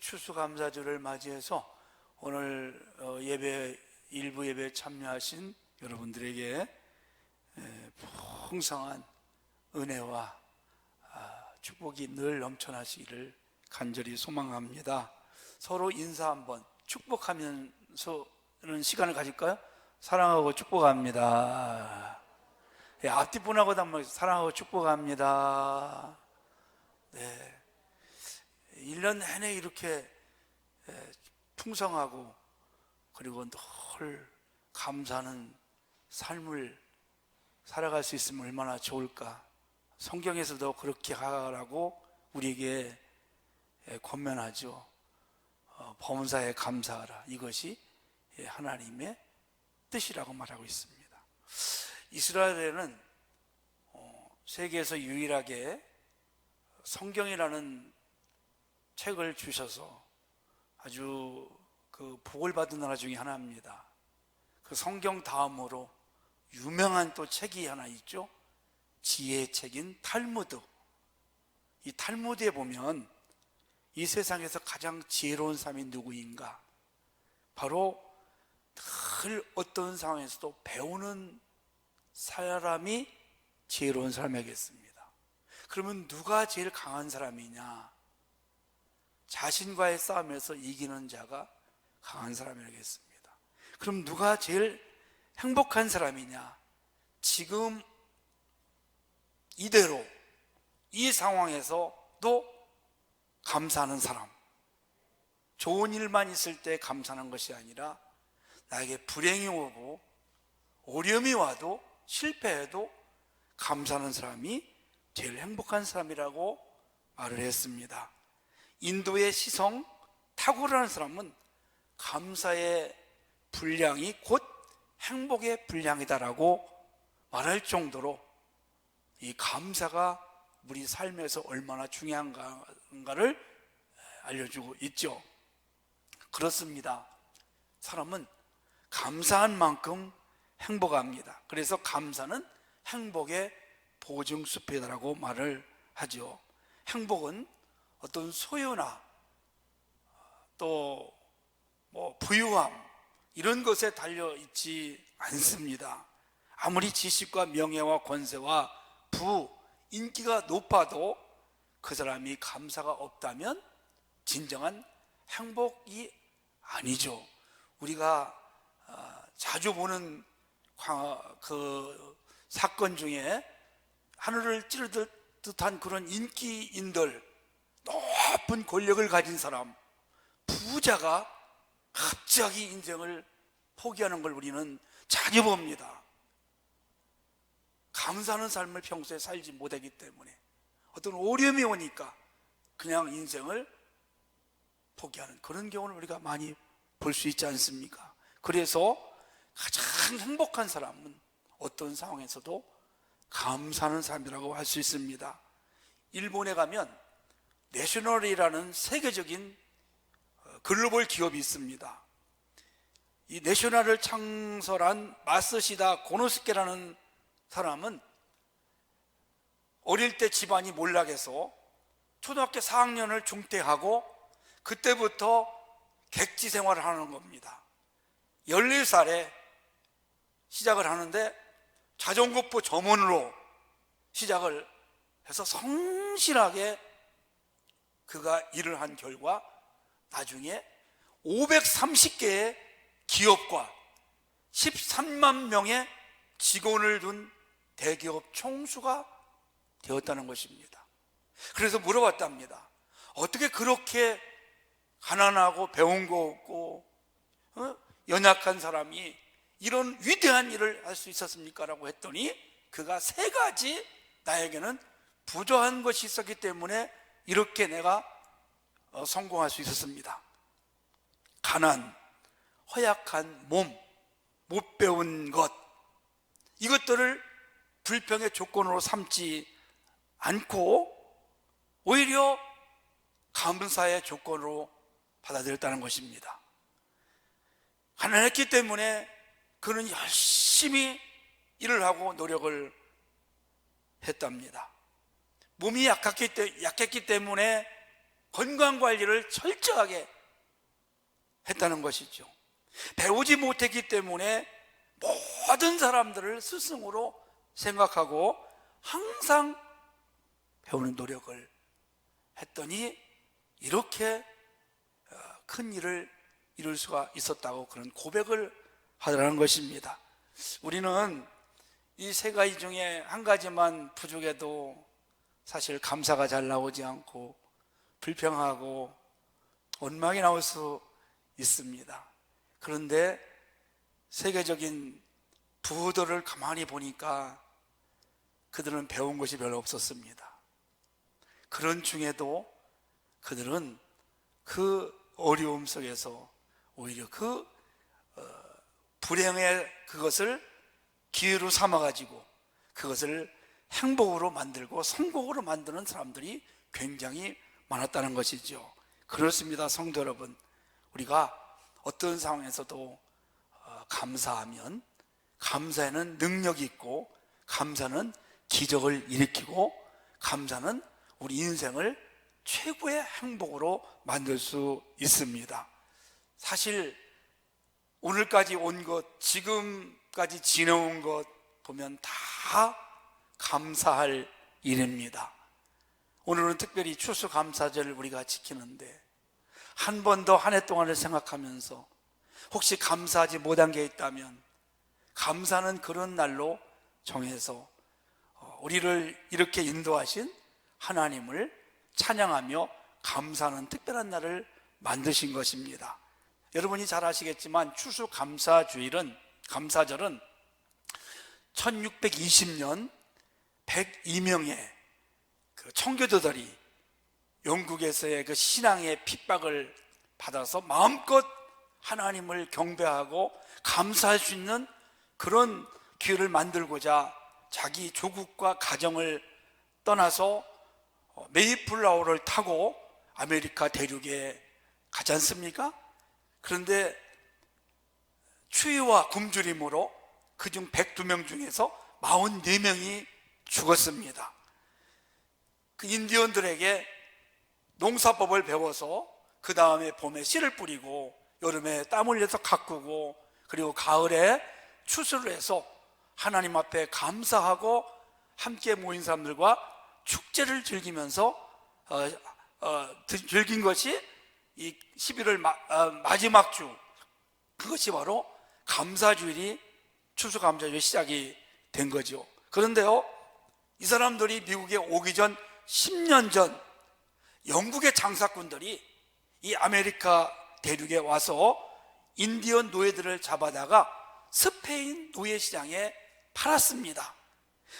추수감사주를 맞이해서 오늘 예배 일부 예배에 참여하신 여러분들에게 풍성한 은혜와 축복이 늘 넘쳐나시기를 간절히 소망합니다. 서로 인사 한번 축복하면서는 시간을 가질까요? 사랑하고 축복합니다. 앞뒷분하고도 한번 사랑하고 축복합니다. 네, 1년 내내 이렇게 풍성하고 그리고 늘 감사하는 삶을 살아갈 수 있으면 얼마나 좋을까. 성경에서도 그렇게 하라고 우리에게 권면하죠. 범사에 감사하라. 이것이 하나님의 뜻이라고 말하고 있습니다. 이스라엘에는 세계에서 유일하게 성경이라는 책을 주셔서 아주 그 복을 받은 나라 중에 하나입니다. 그 성경 다음으로 유명한 또 책이 하나 있죠. 지혜의 책인 탈무드. 이 탈무드에 보면 이 세상에서 가장 지혜로운 사람이 누구인가? 바로 늘 어떤 상황에서도 배우는 사람이 지혜로운 사람이겠습니다. 그러면 누가 제일 강한 사람이냐? 자신과의 싸움에서 이기는 자가 강한 사람이겠습니다. 그럼 누가 제일 행복한 사람이냐? 지금 이대로 이 상황에서도 감사하는 사람. 좋은 일만 있을 때 감사하는 것이 아니라 나에게 불행이 오고 어려움이 와도 실패해도 감사하는 사람이 제일 행복한 사람이라고 말을 했습니다. 인도의 시성 타고르라는 사람은 감사의 분량이 곧 행복의 분량이다라고 말할 정도로 이 감사가 우리 삶에서 얼마나 중요한가를 알려주고 있죠. 그렇습니다. 사람은 감사한 만큼 행복합니다. 그래서 감사는 행복의 보증수표다라고 말을 하죠. 행복은 어떤 소유나 또 부유함 이런 것에 달려 있지 않습니다. 아무리 지식과 명예와 권세와 인기가 높아도 그 사람이 감사가 없다면 진정한 행복이 아니죠. 우리가 자주 보는 그 사건 중에 하늘을 찌르듯 듯한 그런 인기인들, 높은 권력을 가진 사람, 부자가 갑자기 인생을 포기하는 걸 우리는 자주 봅니다. 감사하는 삶을 평소에 살지 못하기 때문에 어떤 어려움이 오니까 그냥 인생을 포기하는 그런 경우를 우리가 많이 볼 수 있지 않습니까? 그래서 가장 행복한 사람은 어떤 상황에서도 감사하는 사람이라고 할 수 있습니다. 일본에 가면 내셔널이라는 세계적인 글로벌 기업이 있습니다. 이 내셔널을 창설한 마쓰시다 고노스케라는 사람은 어릴 때 집안이 몰락해서 초등학교 4학년을 중퇴하고 그때부터 객지 생활을 하는 겁니다. 14살에 시작을 하는데 자전거부 점원으로 시작을 해서 성실하게 그가 일을 한 결과 나중에 530개의 기업과 13만 명의 직원을 둔 대기업 총수가 되었다는 것입니다. 그래서 물어봤답니다. 어떻게 그렇게 가난하고 배운 거 없고 연약한 사람이 이런 위대한 일을 할 수 있었습니까? 라고 했더니 그가 3가지 나에게는 부족한 것이 있었기 때문에 이렇게 내가 성공할 수 있었습니다. 가난, 허약한 몸, 못 배운 것, 이것들을 불평의 조건으로 삼지 않고 오히려 감사의 조건으로 받아들였다는 것입니다. 가난했기 때문에 그는 열심히 일을 하고 노력을 했답니다. 몸이 약했기 때문에 건강관리를 철저하게 했다는 것이죠. 배우지 못했기 때문에 모든 사람들을 스승으로 생각하고 항상 배우는 노력을 했더니 이렇게 큰 일을 이룰 수가 있었다고 그런 고백을 하더라는 것입니다. 우리는 이 세 가지 중에 한 가지만 부족해도 사실 감사가 잘 나오지 않고 불평하고 원망이 나올 수 있습니다. 그런데 세계적인 부들을 가만히 보니까 그들은 배운 것이 별로 없었습니다. 그런 중에도 그들은 그 어려움 속에서 오히려 그 불행의 그것을 기회로 삼아가지고 그것을 행복으로 만들고 성공으로 만드는 사람들이 굉장히 많았다는 것이죠. 그렇습니다. 성도 여러분, 우리가 어떤 상황에서도 감사하면 감사에는 능력이 있고 감사는 기적을 일으키고 감사는 우리 인생을 최고의 행복으로 만들 수 있습니다. 사실 오늘까지 온 것, 지금까지 지내온 것 보면 다 감사할 일입니다. 오늘은 특별히 추수감사절을 우리가 지키는데 한 번 더 한 해 동안을 생각하면서 혹시 감사하지 못한 게 있다면 감사는 그런 날로 정해서 우리를 이렇게 인도하신 하나님을 찬양하며 감사하는 특별한 날을 만드신 것입니다. 여러분이 잘 아시겠지만 추수감사절은 1620년 102명의 그 청교도들이 영국에서의 그 신앙의 핍박을 받아서 마음껏 하나님을 경배하고 감사할 수 있는 그런 기회를 만들고자 자기 조국과 가정을 떠나서 메이플라워를 타고 아메리카 대륙에 가지 않습니까? 그런데 추위와 굶주림으로 그중 102명 중에서 44명이 죽었습니다. 그 인디언들에게 농사법을 배워서 그 다음에 봄에 씨를 뿌리고 여름에 땀 흘려서 가꾸고 그리고 가을에 추수를 해서 하나님 앞에 감사하고 함께 모인 사람들과 축제를 즐기면서 즐긴 것이 이 11월 마지막 주, 그것이 바로 감사주일이 추수감사주일 시작이 된 거죠. 그런데요, 이 사람들이 미국에 오기 전 10년 전 영국의 장사꾼들이 이 아메리카 대륙에 와서 인디언 노예들을 잡아다가 스페인 노예시장에 팔았습니다.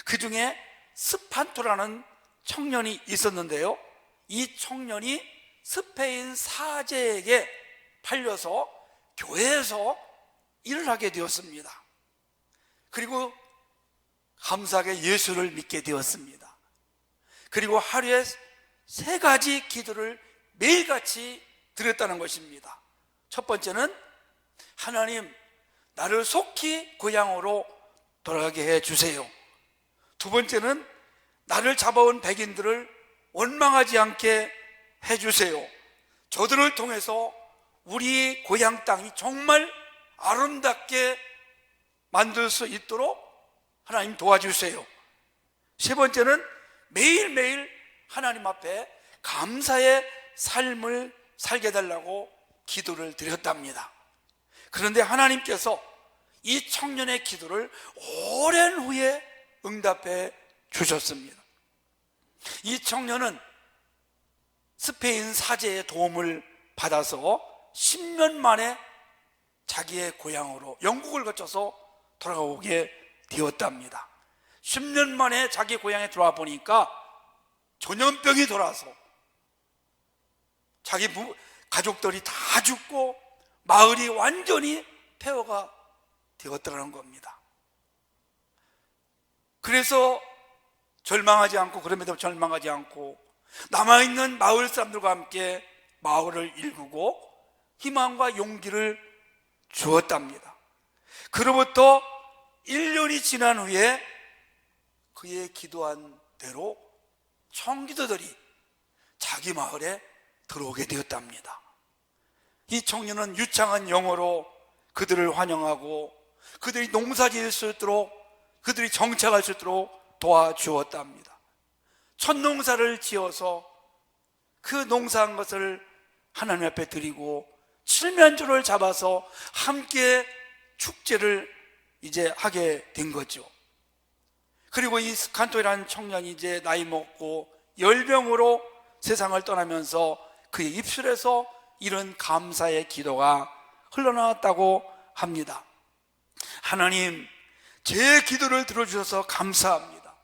그 중에 스판토라는 청년이 있었는데요, 이 청년이 스페인 사제에게 팔려서 교회에서 일을 하게 되었습니다. 그리고 감사하게 예수를 믿게 되었습니다. 그리고 하루에 3가지 기도를 매일같이 드렸다는 것입니다. 첫 번째는 하나님, 나를 속히 고향으로 돌아가게 해주세요. 두 번째는 나를 잡아온 백인들을 원망하지 않게 해주세요. 저들을 통해서 우리 고향 땅이 정말 아름답게 만들 수 있도록 하나님 도와주세요. 세 번째는 매일매일 하나님 앞에 감사의 삶을 살게 해달라고 기도를 드렸답니다. 그런데 하나님께서 이 청년의 기도를 오랜 후에 응답해 주셨습니다. 이 청년은 스페인 사제의 도움을 받아서 10년 만에 자기의 고향으로 영국을 거쳐서 돌아오게 되었답니다. 10년 만에 자기 고향에 들어와 보니까 전염병이 돌아서 자기 가족들이 다 죽고 마을이 완전히 폐허가 되었다는 겁니다. 그래서 절망하지 않고, 그럼에도 절망하지 않고 남아있는 마을 사람들과 함께 마을을 일구고 희망과 용기를 주었답니다. 그로부터 1년이 지난 후에 그의 기도한 대로 청기도들이 자기 마을에 들어오게 되었답니다. 이 청년은 유창한 영어로 그들을 환영하고 그들이 농사 지을 수 있도록, 그들이 정착할 수 있도록 도와주었답니다. 첫 농사를 지어서 그 농사한 것을 하나님 앞에 드리고 칠면조를 잡아서 함께 축제를 이제 하게 된 거죠. 그리고 이 스칸토라는 청년이 이제 나이 먹고 열병으로 세상을 떠나면서 그의 입술에서 이런 감사의 기도가 흘러나왔다고 합니다. 하나님, 제 기도를 들어주셔서 감사합니다.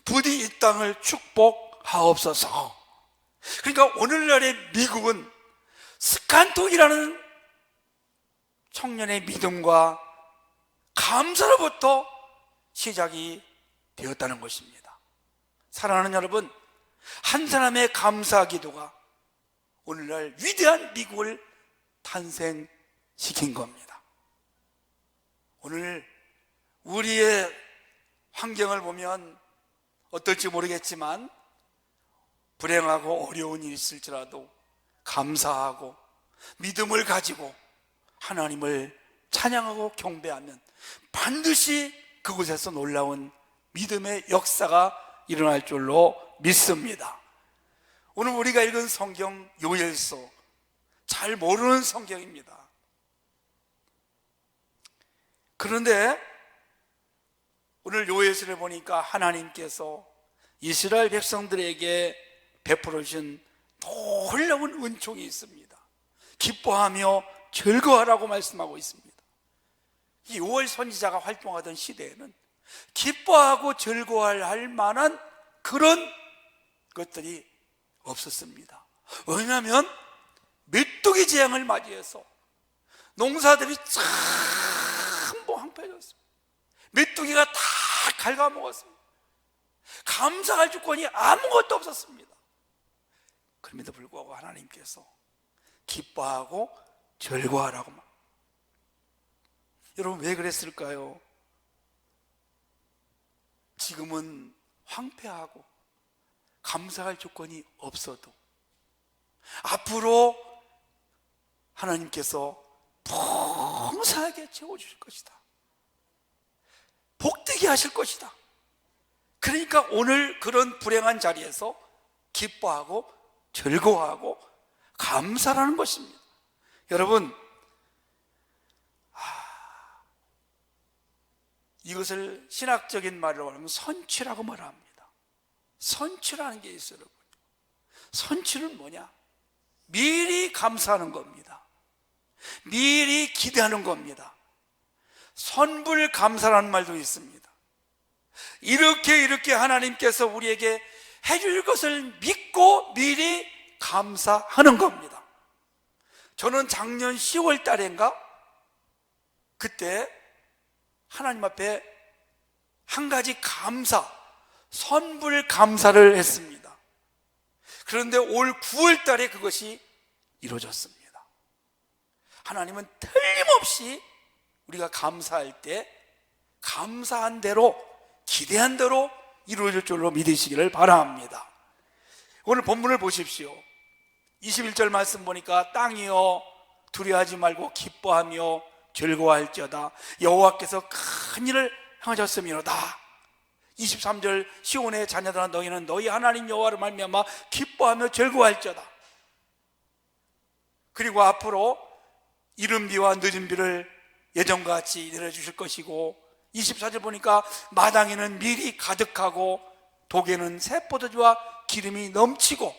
부디 이 땅을 축복하옵소서. 그러니까 오늘날의 미국은 스칸톡이라는 청년의 믿음과 감사로부터 시작이 되었다는 것입니다. 사랑하는 여러분, 한 사람의 감사 기도가 오늘날 위대한 미국을 탄생시킨 겁니다. 오늘 우리의 환경을 보면 어떨지 모르겠지만 불행하고 어려운 일이 있을지라도 감사하고 믿음을 가지고 하나님을 찬양하고 경배하면 반드시 그곳에서 놀라운 믿음의 역사가 일어날 줄로 믿습니다. 오늘 우리가 읽은 성경 요엘서, 잘 모르는 성경입니다. 그런데 오늘 요엘서를 보니까 하나님께서 이스라엘 백성들에게 베풀어 주신 놀라운 은총이 있습니다. 기뻐하며 즐거워하라고 말씀하고 있습니다. 이 요엘 선지자가 활동하던 시대에는 기뻐하고 즐거워할 만한 그런 것들이 없었습니다. 왜냐하면 메뚜기 재앙을 맞이해서 농사들이 전부 황폐해졌습니다. 메뚜기가 다 갉아먹었습니다. 감사할 주권이 아무것도 없었습니다. 그럼에도 불구하고 하나님께서 기뻐하고 즐거워하라고 말. 여러분, 왜 그랬을까요? 지금은 황폐하고 감사할 조건이 없어도 앞으로 하나님께서 풍성하게 채워주실 것이다. 복되게 하실 것이다. 그러니까 오늘 그런 불행한 자리에서 기뻐하고 즐거워하고 감사라는 것입니다. 여러분, 이것을 신학적인 말로 말하면 선취라고 말합니다. 선취라는 게 있어요, 여러분. 선취는 뭐냐? 미리 감사하는 겁니다. 미리 기대하는 겁니다. 선불감사라는 말도 있습니다. 이렇게 하나님께서 우리에게 해줄 것을 믿고 미리 감사하는 겁니다. 저는 작년 10월 달인가 그때 하나님 앞에 한 가지 감사, 선불 감사를 했습니다. 그런데 올 9월 달에 그것이 이루어졌습니다. 하나님은 틀림없이 우리가 감사할 때 감사한 대로, 기대한 대로 이루어질 줄로 믿으시기를 바랍니다. 오늘 본문을 보십시오. 21절 말씀 보니까 땅이여 두려워하지 말고 기뻐하며 즐거워할지어다. 여호와께서 큰 일을 행하셨음이로다. 23절 시온의 자녀들아 너희는 너희 하나님 여호와를 말미암아 기뻐하며 즐거워할지어다. 그리고 앞으로 이른 비와 늦은 비를 예전과 같이 내려주실 것이고 24절 보니까 마당에는 밀이 가득하고 독에는 새포도주와 기름이 넘치고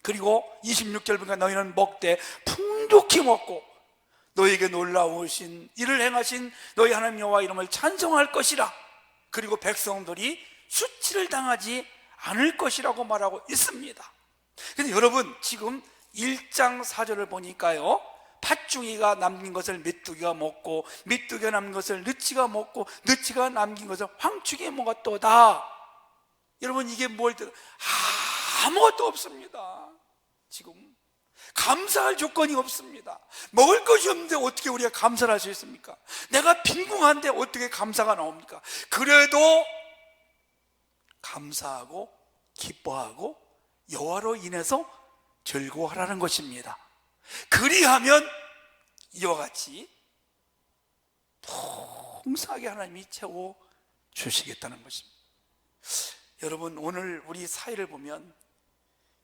그리고 26절 보니까 너희는 먹되 풍족히 먹고 너희에게 놀라우신 일을 행하신 너희 하나님 여호와 이름을 찬송할 것이라. 그리고 백성들이 수치를 당하지 않을 것이라고 말하고 있습니다. 근데 여러분 지금 1장 4절을 보니까요, 팥중이가 남긴 것을 메뚜기가 먹고 메뚜기가 남긴 것을 느치가 먹고 느치가 남긴 것을 황충이 먹었도다. 여러분 이게 뭘 아무것도 없습니다. 지금 감사할 조건이 없습니다. 먹을 것이 없는데 어떻게 우리가 감사를 할 수 있습니까? 내가 빈궁한데 어떻게 감사가 나옵니까? 그래도 감사하고 기뻐하고 여호와로 인해서 즐거워하라는 것입니다. 그리하면 이와 같이 풍성하게 하나님이 채워 주시겠다는 것입니다. 여러분, 오늘 우리 사회를 보면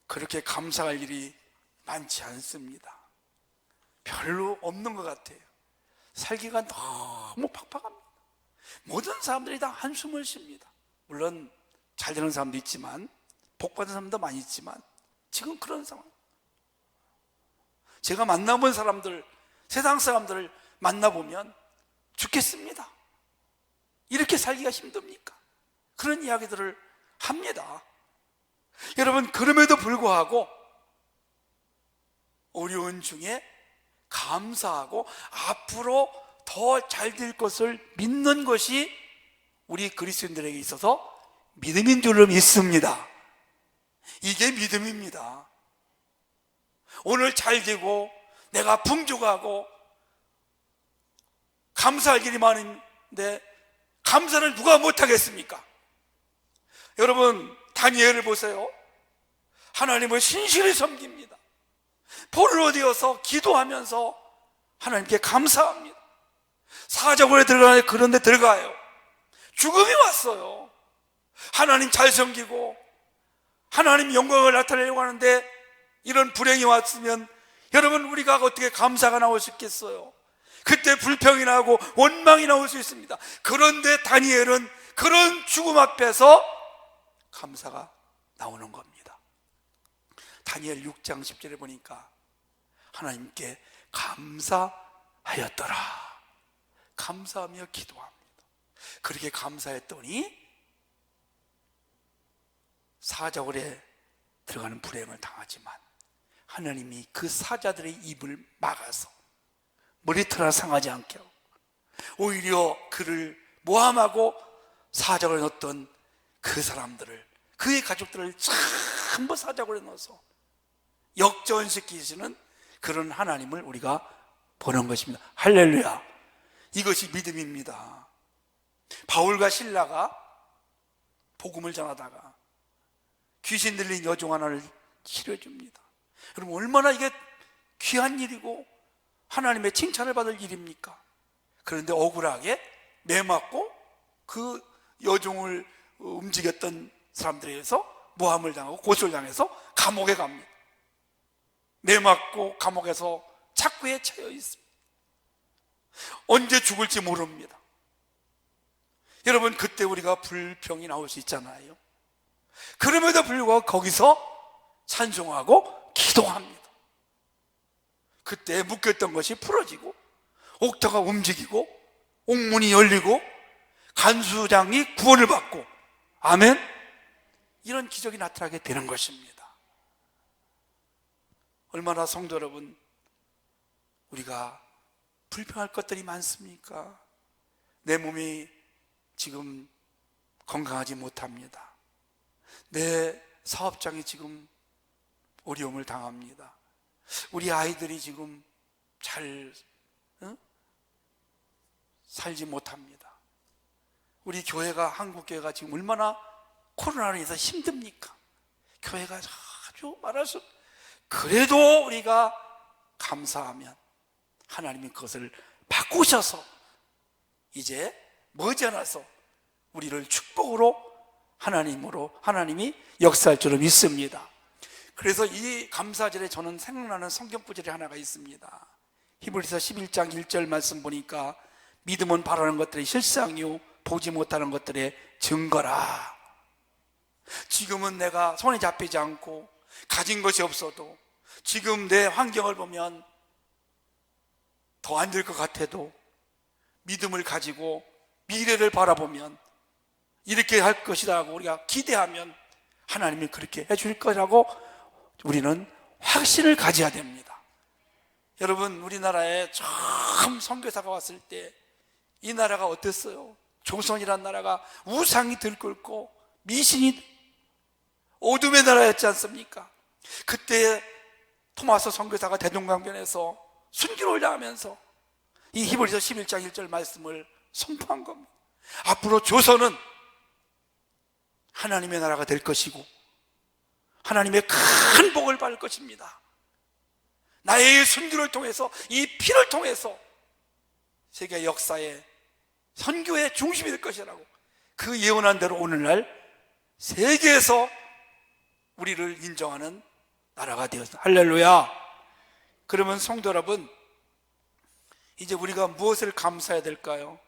그렇게 감사할 일이 많지 않습니다. 별로 없는 것 같아요. 살기가 너무 팍팍합니다. 모든 사람들이 다 한숨을 쉽니다. 물론 잘 되는 사람도 있지만, 복 받은 사람도 많이 있지만, 지금 그런 상황. 제가 만나본 사람들, 세상 사람들을 만나보면 죽겠습니다. 이렇게 살기가 힘듭니까? 그런 이야기들을 합니다. 여러분, 그럼에도 불구하고 어려운 중에 감사하고 앞으로 더 잘 될 것을 믿는 것이 우리 그리스도인들에게 있어서 믿음인 줄로 믿습니다. 이게 믿음입니다. 오늘 잘 되고 내가 풍족하고 감사할 일이 많은데 감사를 누가 못하겠습니까? 여러분, 다니엘을 보세요. 하나님을 신실히 섬깁니다. 볼을 어디어서 기도하면서 하나님께 감사합니다. 사자굴에 들어가는데 그런 데 들어가요. 죽음이 왔어요. 하나님 잘 섬기고 하나님 영광을 나타내려고 하는데 이런 불행이 왔으면 여러분, 우리가 어떻게 감사가 나올 수 있겠어요? 그때 불평이 나고 원망이 나올 수 있습니다. 그런데 다니엘은 그런 죽음 앞에서 감사가 나오는 겁니다. 다니엘 6장 10절에 보니까 하나님께 감사하였더라. 감사하며 기도합니다. 그렇게 감사했더니 사자굴에 들어가는 불행을 당하지만 하나님이 그 사자들의 입을 막아서 머리털 하나 상하지 않게 하고 오히려 그를 모함하고 사자굴에 넣었던 그 사람들을, 그의 가족들을 전부 사자굴에 넣어서 역전시키시는 그런 하나님을 우리가 보는 것입니다. 할렐루야. 이것이 믿음입니다. 바울과 실라가 복음을 전하다가 귀신 들린 여종 하나를 치료해 줍니다. 여러분, 얼마나 이게 귀한 일이고 하나님의 칭찬을 받을 일입니까? 그런데 억울하게 매 맞고 그 여종을 움직였던 사람들에 의해서 모함을 당하고 고소를 당해서 감옥에 갑니다. 매 맞고 감옥에서 착구에 처해 있습니다. 언제 죽을지 모릅니다. 여러분, 그때 우리가 불평이 나올 수 있잖아요. 그럼에도 불구하고 거기서 찬송하고 기도합니다. 그때 묶였던 것이 풀어지고 옥터가 움직이고 옥문이 열리고 간수장이 구원을 받고, 아멘, 이런 기적이 나타나게 되는 것입니다. 얼마나 성도 여러분, 우리가 불평할 것들이 많습니까? 내 몸이 지금 건강하지 못합니다. 내 사업장이 지금 어려움을 당합니다. 우리 아이들이 지금 잘 살지 못합니다. 우리 교회가, 한국교회가 지금 얼마나 코로나로 인해서 힘듭니까? 교회가 아주 말할 수, 그래도 우리가 감사하면 하나님이 그것을 바꾸셔서 이제 머지않아서 우리를 축복으로 하나님이 역사할 줄을 믿습니다. 그래서 이 감사절에 저는 생각나는 성경 구절이 하나가 있습니다. 히브리서 11장 1절 말씀 보니까 믿음은 바라는 것들의 실상이요 보지 못하는 것들의 증거라. 지금은 내가 손에 잡히지 않고 가진 것이 없어도, 지금 내 환경을 보면 더 안 될 것 같아도 믿음을 가지고 미래를 바라보면 이렇게 할 것이다 하고 우리가 기대하면 하나님이 그렇게 해줄 거라고 우리는 확신을 가져야 됩니다. 여러분, 우리나라에 처음 선교사가 왔을 때 이 나라가 어땠어요? 조선이란 나라가 우상이 들끓고 미신이 어둠의 나라였지 않습니까? 그때 토마스 선교사가 대동강변에서 순교를 당하면서 이 히브리서 11장 1절 말씀을 선포한 겁니다. 앞으로 조선은 하나님의 나라가 될 것이고 하나님의 큰 복을 받을 것입니다. 나의 순교를 통해서, 이 피를 통해서 세계 역사의 선교의 중심이 될 것이라고, 그 예언한 대로 오늘날 세계에서 우리를 인정하는 나라가 되었습니다. 할렐루야. 그러면 성도 여러분, 이제 우리가 무엇을 감사해야 될까요?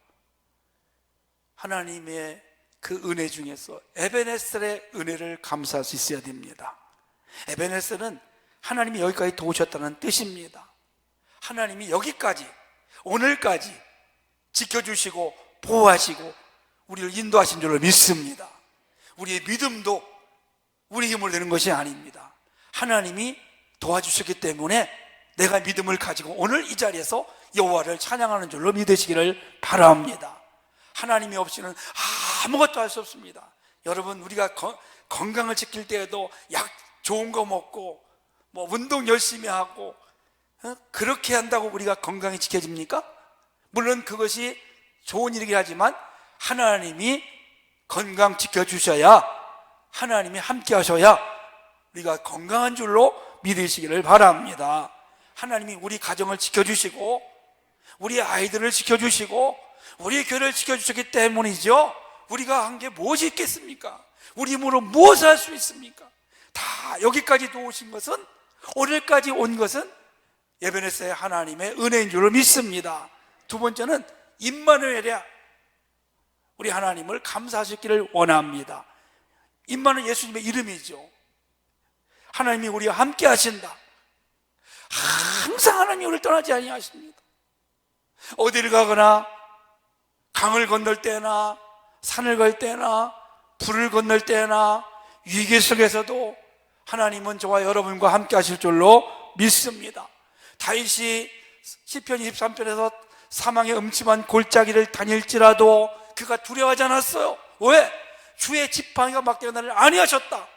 하나님의 그 은혜 중에서 에베네셀의 은혜를 감사할 수 있어야 됩니다. 에베네셀은 하나님이 여기까지 도우셨다는 뜻입니다. 하나님이 여기까지, 오늘까지 지켜주시고 보호하시고 우리를 인도하신 줄로 믿습니다. 우리의 믿음도 우리 힘으로 되는 것이 아닙니다. 하나님이 도와주셨기 때문에 내가 믿음을 가지고 오늘 이 자리에서 여호와를 찬양하는 줄로 믿으시기를 바랍니다. 하나님이 없이는 아무것도 할 수 없습니다. 여러분, 우리가 건강을 지킬 때에도 약 좋은 거 먹고 운동 열심히 하고 그렇게 한다고 우리가 건강이 지켜집니까? 물론 그것이 좋은 일이긴 하지만 하나님이 건강 지켜주셔야, 하나님이 함께 하셔야 우리가 건강한 줄로 믿으시기를 바랍니다. 하나님이 우리 가정을 지켜주시고 우리 아이들을 지켜주시고 우리 교회를 지켜주셨기 때문이죠. 우리가 한 게 무엇이 있겠습니까? 우리 힘으로 무엇을 할 수 있습니까? 다 여기까지 도우신 것은, 오늘까지 온 것은 에베네셀의 하나님의 은혜인 줄로 믿습니다. 두 번째는 임마누엘의, 우리 하나님을 감사하시기를 원합니다. 임마누엘, 예수님의 이름이죠. 하나님이 우리와 함께 하신다. 항상 하나님이 우리를 떠나지 아니하십니다. 어디를 가거나 강을 건널 때나 산을 걸 때나 불을 건널 때나 위기 속에서도 하나님은 저와 여러분과 함께 하실 줄로 믿습니다. 다윗이 시편 23편에서 사망의 음침한 골짜기를 다닐지라도 그가 두려워하지 않았어요. 왜? 주의 지팡이가 막대가 나를 안위하셨다.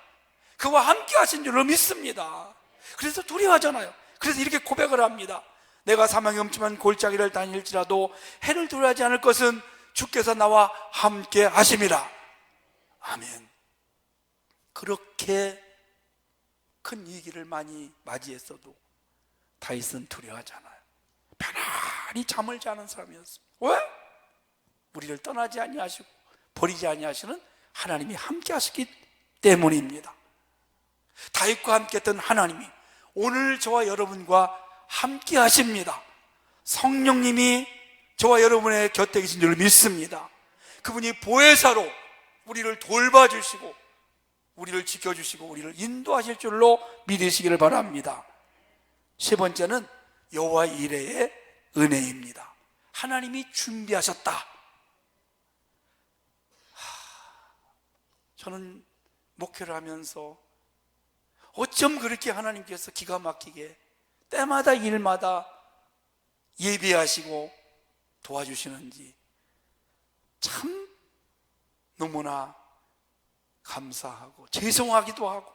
그와 함께 하신 줄로 믿습니다. 그래서 두려워하잖아요. 그래서 이렇게 고백을 합니다. 내가 사망의 음침한 골짜기를 다닐지라도 해를 두려워하지 않을 것은 주께서 나와 함께 하심이라. 아멘. 그렇게 큰 위기를 많이 맞이했어도 다윗은 두려워하지 않아요. 편안히 잠을 자는 사람이었습니다. 왜? 우리를 떠나지 아니하시고 버리지 아니하시는 하나님이 함께 하시기 때문입니다. 다윗과 함께 했던 하나님이 오늘 저와 여러분과 함께 하십니다. 성령님이 저와 여러분의 곁에 계신 줄 믿습니다. 그분이 보혜사로 우리를 돌봐주시고 우리를 지켜주시고 우리를 인도하실 줄로 믿으시기를 바랍니다. 세 번째는 여호와 이레의 은혜입니다. 하나님이 준비하셨다. 저는 목회를 하면서 어쩜 그렇게 하나님께서 기가 막히게 때마다 일마다 예비하시고 도와주시는지 참 너무나 감사하고 죄송하기도 하고,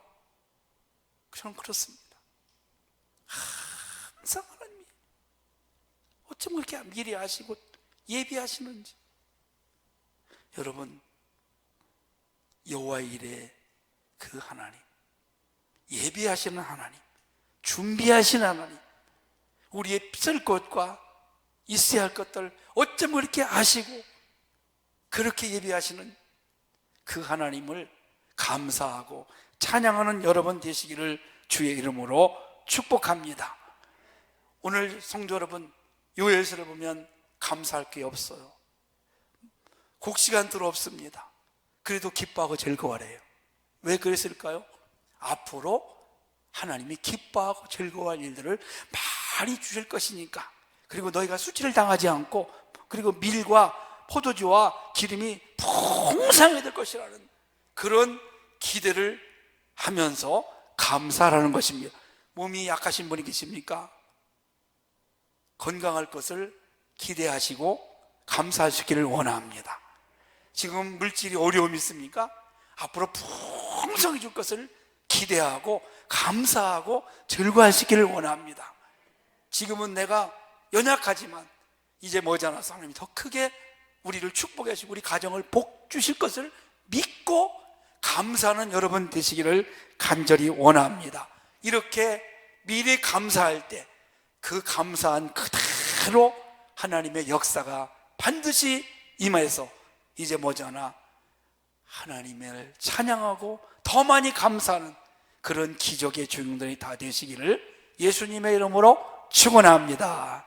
저는 그렇습니다. 항상 하나님이 어쩜 그렇게 미리 하시고 예비하시는지. 여러분, 여호와 이레 그 하나님, 예비하시는 하나님, 준비하시는 하나님, 우리의 쓸 것과 있어야 할 것들 어쩜 그렇게 아시고 그렇게 예비하시는 그 하나님을 감사하고 찬양하는 여러분 되시기를 주의 이름으로 축복합니다. 오늘 성도 여러분, 요엘서를 보면 감사할 게 없어요. 곡시간도 없습니다. 그래도 기뻐하고 즐거워해요. 왜 그랬을까요? 앞으로 하나님이 기뻐하고 즐거워할 일들을 많이 주실 것이니까. 그리고 너희가 수치를 당하지 않고, 그리고 밀과 포도주와 기름이 풍성하게 될 것이라는 그런 기대를 하면서 감사하라는 것입니다. 몸이 약하신 분이 계십니까? 건강할 것을 기대하시고 감사하시기를 원합니다. 지금 물질이 어려움이 있습니까? 앞으로 풍성히 줄 것을 기대하고 감사하고 즐거워하시기를 원합니다. 지금은 내가 연약하지만 이제 머지않아서 하나님이 더 크게 우리를 축복해 주시고 우리 가정을 복 주실 것을 믿고 감사하는 여러분 되시기를 간절히 원합니다. 이렇게 미리 감사할 때 그 감사한 그대로 하나님의 역사가 반드시 임해서 이제 머지않아 하나님을 찬양하고 더 많이 감사하는 그런 기적의 주인공들이 다 되시기를 예수님의 이름으로 축원합니다.